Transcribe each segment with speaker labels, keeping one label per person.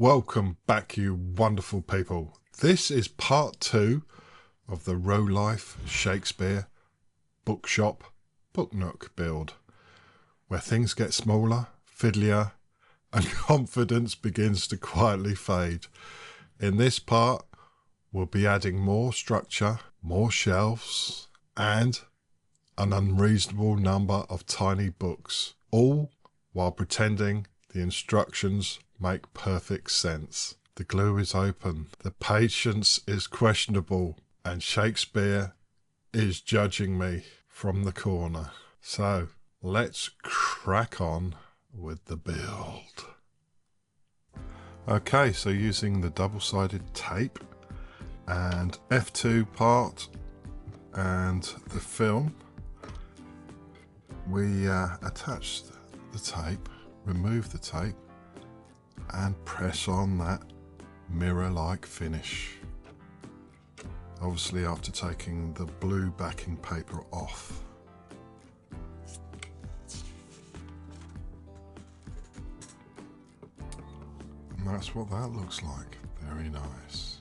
Speaker 1: Welcome back, you wonderful people. This is part 2 of the Rolife Shakespeare Bookshop Book Nook build, where things get smaller, fiddlier, and confidence begins to quietly fade. In this part, we'll be adding more structure, more shelves, and an unreasonable number of tiny books, all while pretending the instructions make perfect sense. The glue is open, the patience is questionable, and Shakespeare is judging me from the corner. So let's crack on with the build. Okay, so using the double-sided tape and F2 part and the film, we attach the tape, remove the tape, and press on that mirror-like finish. Obviously after taking the blue backing paper off. And that's what that looks like. Very nice.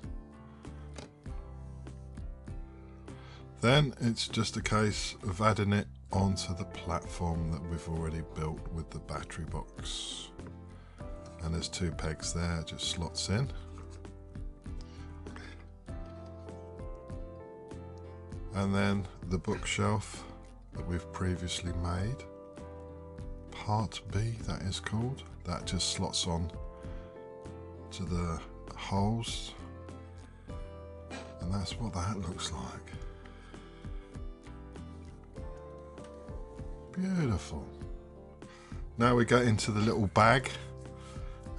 Speaker 1: Then it's just a case of adding it onto the platform that we've already built with the battery box. And there's 2 pegs there, just slots in. And then the bookshelf that we've previously made, part B that is called, that just slots on to the holes, and that's what that looks like. Beautiful. Now we get into the little bag,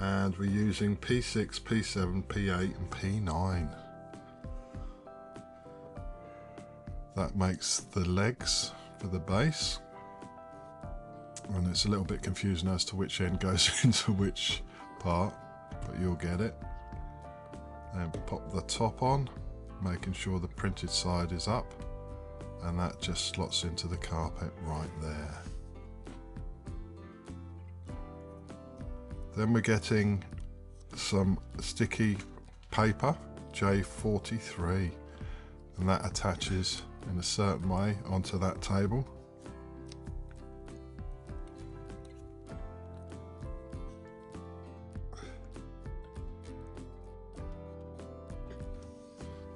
Speaker 1: and we're using P6, P7, P8 and P9. That makes the legs for the base, and it's a little bit confusing as to which end goes into which part, but you'll get it. And pop the top on, making sure the printed side is up, and that just slots into the carpet right there. Then we're getting some sticky paper, J43, and that attaches in a certain way onto that table.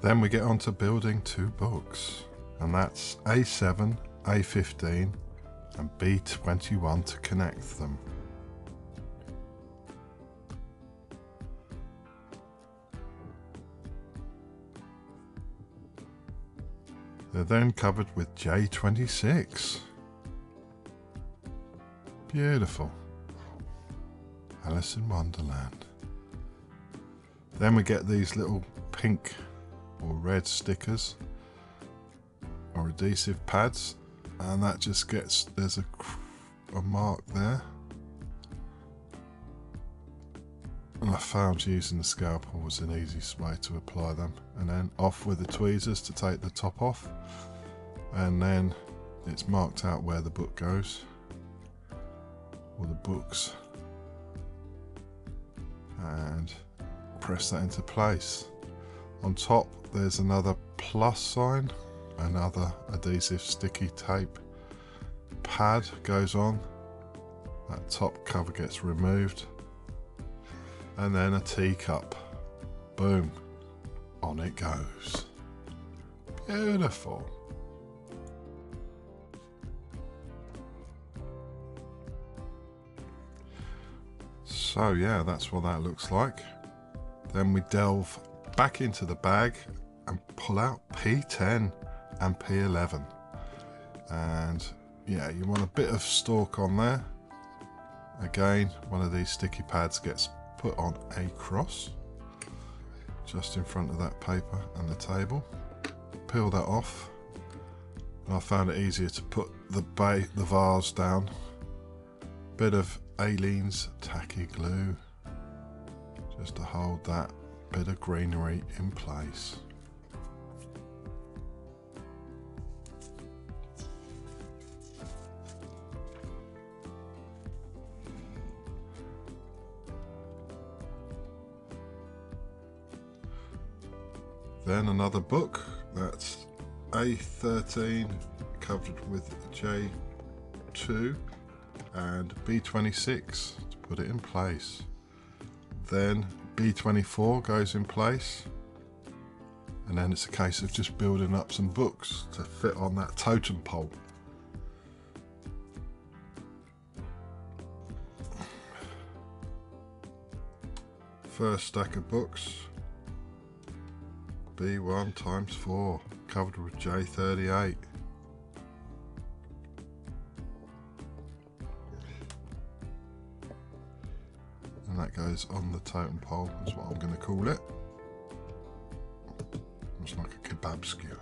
Speaker 1: Then we get on to building 2 books, and that's A7, A15 and B21 to connect them. They're then covered with J26. Beautiful. Alice in Wonderland. Then we get these little pink or red stickers or adhesive pads, and that just gets, there's a mark there. And I found using the scalpel was an easiest way to apply them, and then off with the tweezers to take the top off, and then it's marked out where the book goes, or the books, and press that into place. On top there's another plus sign, another adhesive sticky tape pad goes on, that top cover gets removed, and then a teacup. Boom, on it goes. Beautiful. So yeah, that's what that looks like. Then we delve back into the bag and pull out P10 and P11. And yeah, you want a bit of stalk on there. Again, one of these sticky pads gets put on a cross just in front of that paper and the table. Peel that off, and I found it easier to put the vase down. Bit of Aleene's tacky glue just to hold that bit of greenery in place. Then another book, that's A13 covered with J2 and B26 to put it in place. Then B24 goes in place, and then it's a case of just building up some books to fit on that totem pole. First stack of books, B1 times 4 covered with J38. And that goes on the totem pole, is what I'm going to call it. It's like a kebab skewer.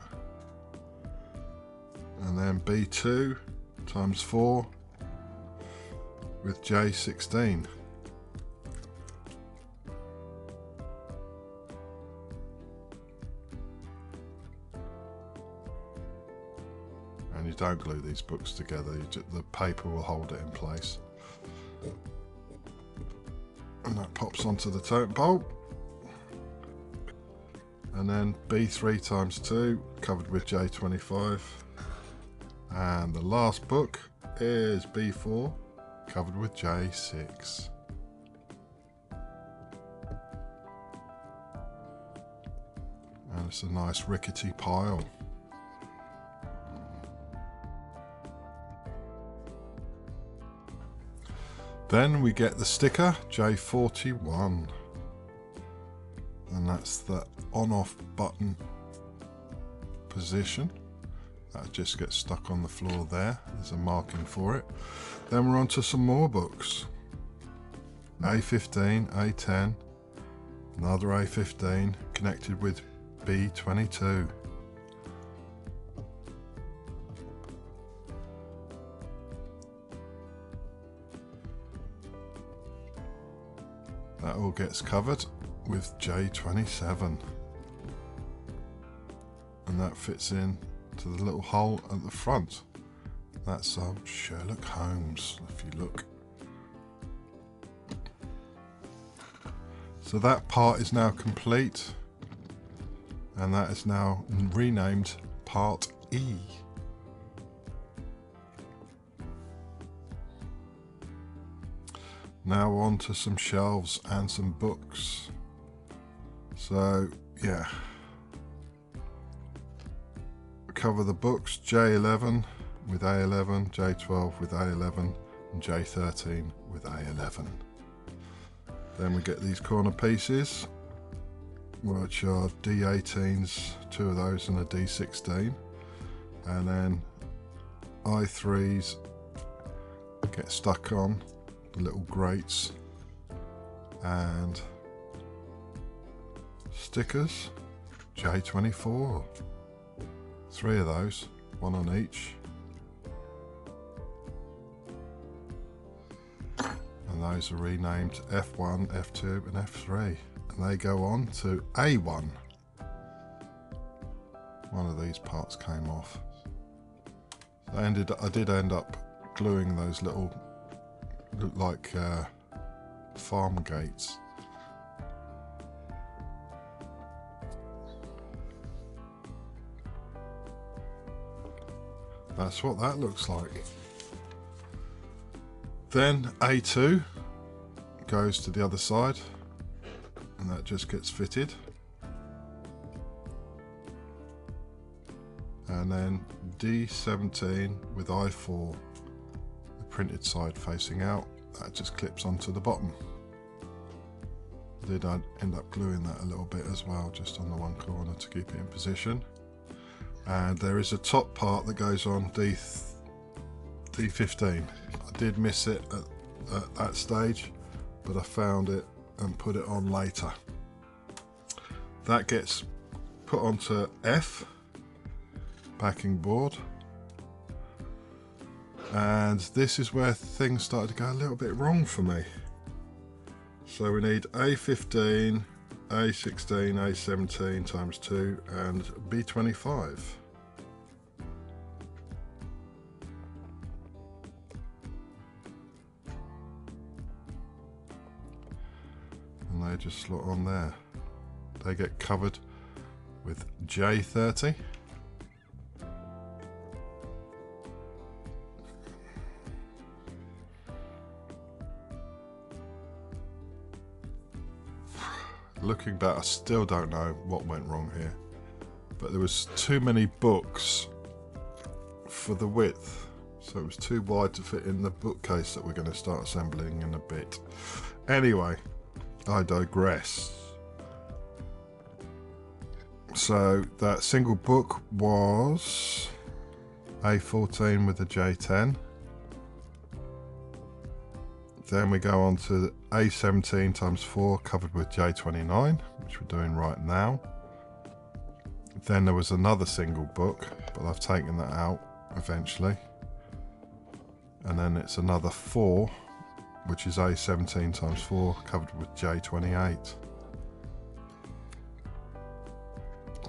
Speaker 1: And then B2 times 4 with J16. And you don't glue these books together, the paper will hold it in place. And that pops onto the totem pole. And then B3 times 2 covered with J25. And the last book is B4 covered with J6. And it's a nice rickety pile. Then we get the sticker J41, and that's the on-off button position. That just gets stuck on the floor there. There's a marking for it. Then we're on to some more books. A15, A10, another A15 connected with B22. That all gets covered with J27, and that fits in to the little hole at the front. That's Sherlock Holmes, if you look. So that part is now complete, and that is now renamed Part E. Now on to some shelves and some books. So yeah, cover the books J11 with A11, J12 with A11 and J13 with A11. Then we get these corner pieces, which are D18s, 2 of those and a D16, and then I3s get stuck on the little grates, and stickers J24, 3 of those, 1 on each, and those are renamed F1, F2 and F3, and they go on to A1. One of these parts came off. I did end up gluing those little, look like farm gates. That's what that looks like. Then A2 goes to the other side, and that just gets fitted. And then D17 with I4, the printed side facing out, that just clips onto the bottom. I did end up gluing that a little bit as well, just on the one corner to keep it in position. And there is a top part that goes on D15. I did miss it at that stage, but I found it and put it on later. That gets put onto F, backing board. And this is where things started to go a little bit wrong for me. So we need A15, A16, A17 times 2 and B25. And they just slot on there. They get covered with J30. Looking back, I still don't know what went wrong here, but there was too many books for the width, so it was too wide to fit in the bookcase that we're going to start assembling in a bit. Anyway, I digress. So that single book was A14 with a J10. Then we go on to A17 times 4 covered with J29, which we're doing right now. Then there was another single book, but I've taken that out eventually. And then it's another 4, which is A17 times 4 covered with J28.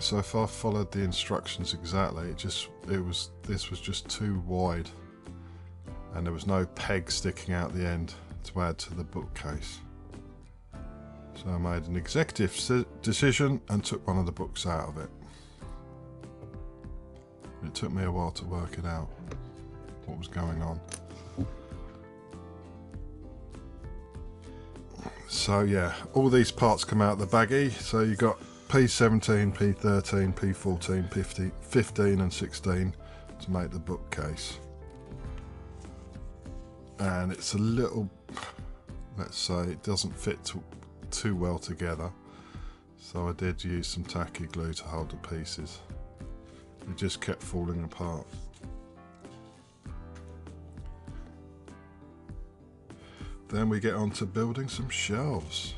Speaker 1: So if I followed the instructions exactly, this was just too wide, and there was no peg sticking out the end to add to the bookcase. So I made an executive decision and took one of the books out of it. It took me a while to work it out, what was going on. So yeah, all these parts come out of the baggie. So you got P17, P13, P14, 15 and 16 to make the bookcase. And it's a little, let's say, it doesn't fit too well together, so I did use some tacky glue to hold the pieces. It just kept falling apart. Then we get on to building some shelves.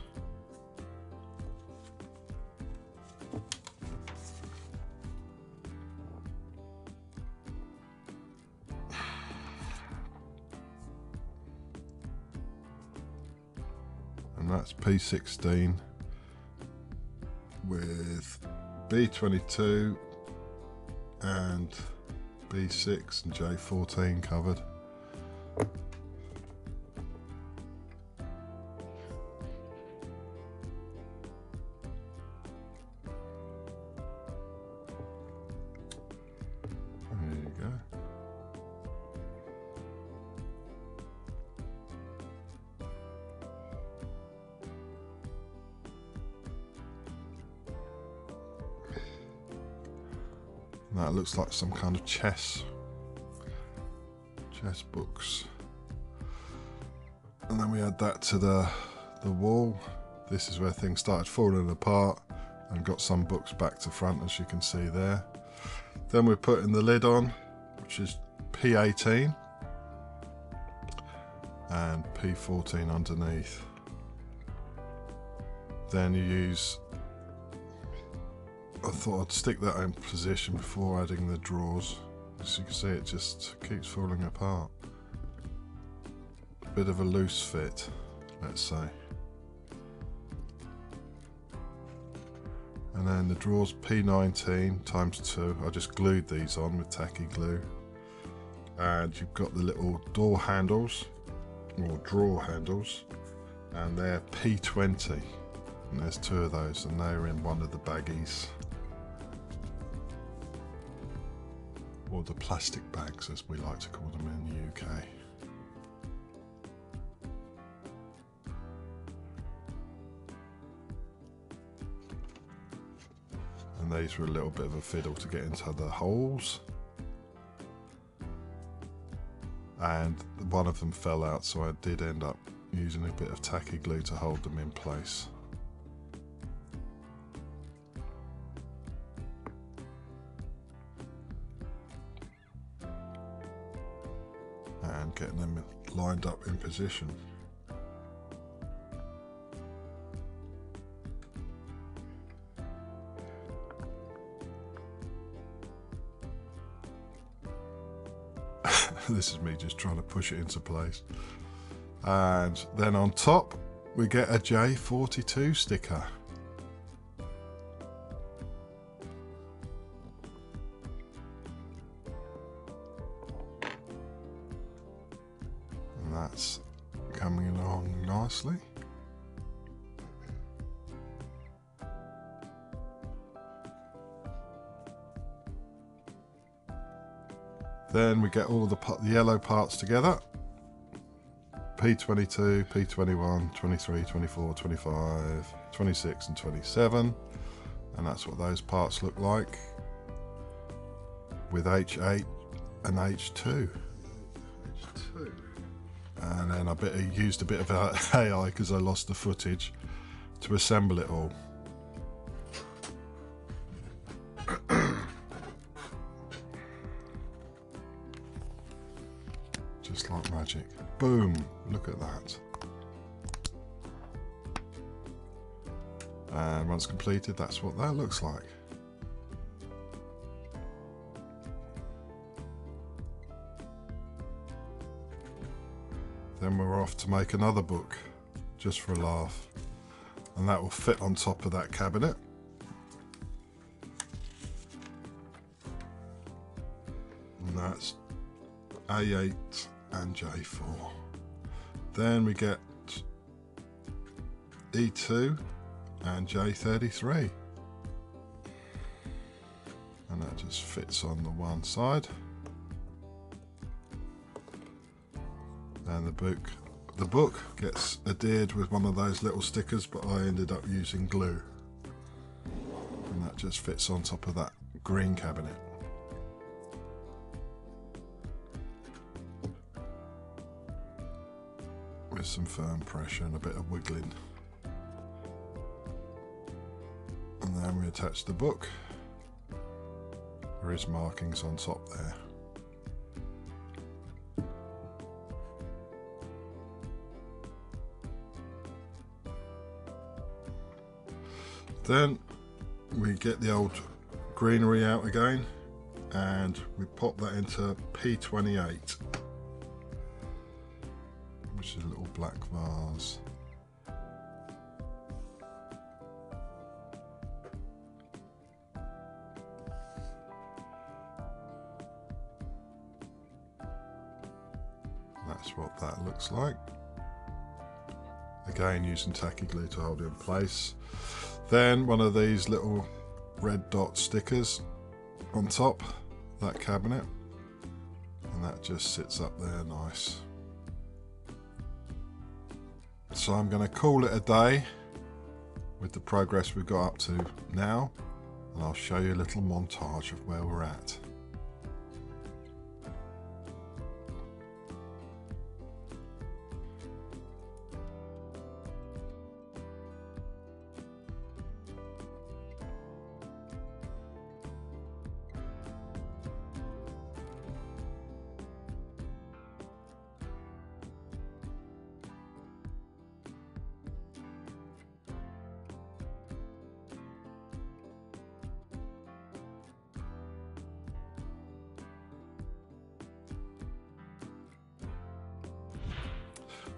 Speaker 1: And that's P16 with B22 and B6 and J14 covered. There you go. That looks like some kind of chess books. And then we add that to the wall. This is where things started falling apart, and got some books back to front, as you can see there. Then we're putting the lid on, which is P18 and P14 underneath. Then you use, I thought I'd stick that in position before adding the drawers. As you can see, it just keeps falling apart. A bit of a loose fit, let's say. And then the drawers P19 times 2. I just glued these on with tacky glue. And you've got the little door handles, or drawer handles, and they're P20. And there's 2 of those, and they're in one of the baggies. Or the plastic bags, as we like to call them in the UK. And these were a little bit of a fiddle to get into the holes. And one of them fell out, so I did end up using a bit of tacky glue to hold them in place. And getting them lined up in position. This is me just trying to push it into place. And then on top we get a J42 sticker. And that's coming along nicely. Then we get all the yellow parts together. P22, P21, 23, 24, 25, 26 and 27. And that's what those parts look like with H8 and H2. And then I used a bit of AI because I lost the footage to assemble it all. Just like magic. Boom! Look at that. And once completed, that's what that looks like. Then we're off to make another book, just for a laugh. And that will fit on top of that cabinet. And that's A8 and J4. Then we get E2 and J33. And that just fits on the one side. And the book gets adhered with one of those little stickers, but I ended up using glue. And that just fits on top of that green cabinet. With some firm pressure and a bit of wiggling. And then we attach the book. There is markings on top there. Then we get the old greenery out again and we pop that into P28, which is a little black vase. That's what that looks like. Again, using tacky glue to hold it in place. Then one of these little red dot stickers on top that cabinet, and that just sits up there nice. So I'm going to call it a day with the progress we've got up to now, and I'll show you a little montage of where we're at.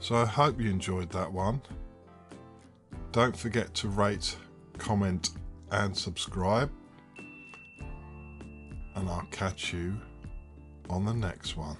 Speaker 1: So I hope you enjoyed that one. Don't forget to rate, comment and subscribe. And I'll catch you on the next one.